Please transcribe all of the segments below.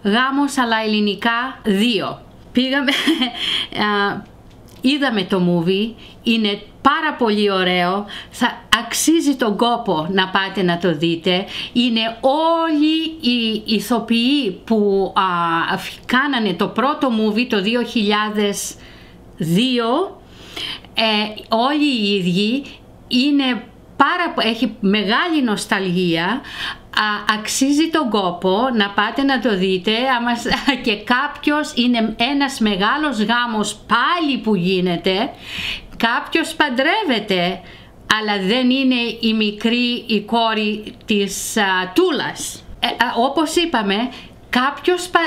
γάμος αλλά ελληνικά 2. Πήγαμε, είδαμε το movie, είναι πάρα πολύ ωραίο, αξίζει τον κόπο να πάτε να το δείτε. Είναι όλοι οι ηθοποιοί που κάνανε το πρώτο movie το 2002, όλοι οι ίδιοι, έχει μεγάλη νοσταλγία. Αξίζει τον κόπο να πάτε να το δείτε. Και κάποιος, είναι ένας μεγάλος γάμος πάλι που γίνεται, κάποιος παντρεύεται, αλλά δεν είναι η μικρή η κόρη της Τούλας. Όπως είπαμε,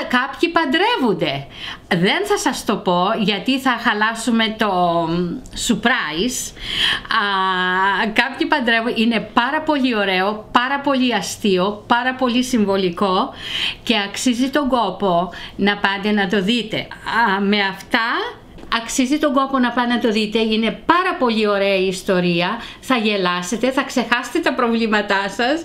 κάποιοι παντρεύονται. Δεν θα σας το πω γιατί θα χαλάσουμε το surprise. Κάποιοι παντρεύονται. Είναι πάρα πολύ ωραίο, πάρα πολύ αστείο, πάρα πολύ συμβολικό και αξίζει τον κόπο να πάτε να το δείτε. Με αυτά αξίζει τον κόπο να πάτε να το δείτε. Είναι πάρα πολύ ωραία η ιστορία. Θα γελάσετε, θα ξεχάσετε τα προβλήματά σας.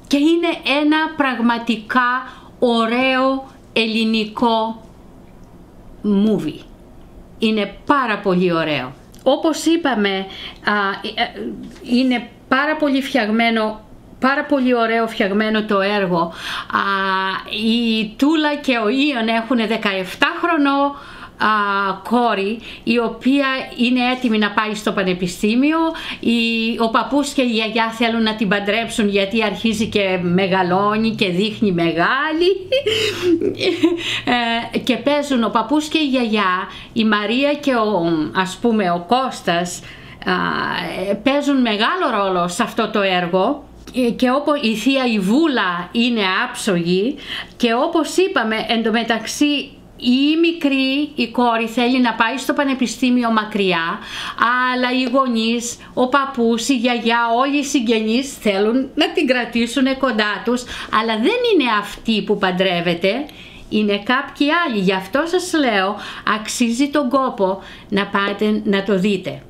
Και είναι ένα πραγματικά ωραίο ελληνικό movie. Είναι πάρα πολύ ωραίο. Όπως είπαμε, είναι πάρα πολύ φτιαγμένο, πάρα πολύ ωραίο φτιαγμένο το έργο. Η Τούλα και ο Ιων έχουν 17χρονο κόρη, η οποία είναι έτοιμη να πάει στο πανεπιστήμιο. Ο παππούς και η γιαγιά θέλουν να την παντρέψουν γιατί αρχίζει και μεγαλώνει και δείχνει μεγάλη. Και παίζουν ο παππούς και η γιαγιά, η Μαρία και ο Κώστας, παίζουν μεγάλο ρόλο σε αυτό το έργο. Και όπως η θεία η Βούλα είναι άψογη, και όπως είπαμε, εντωμεταξύ η μικρή, η κόρη, θέλει να πάει στο πανεπιστήμιο μακριά, αλλά οι γονείς, ο παππούς, η γιαγιά, όλοι οι συγγενείς θέλουν να την κρατήσουν κοντά τους, αλλά δεν είναι αυτή που παντρεύεται, είναι κάποιοι άλλοι. Γι' αυτό σας λέω, αξίζει τον κόπο να πάτε να το δείτε.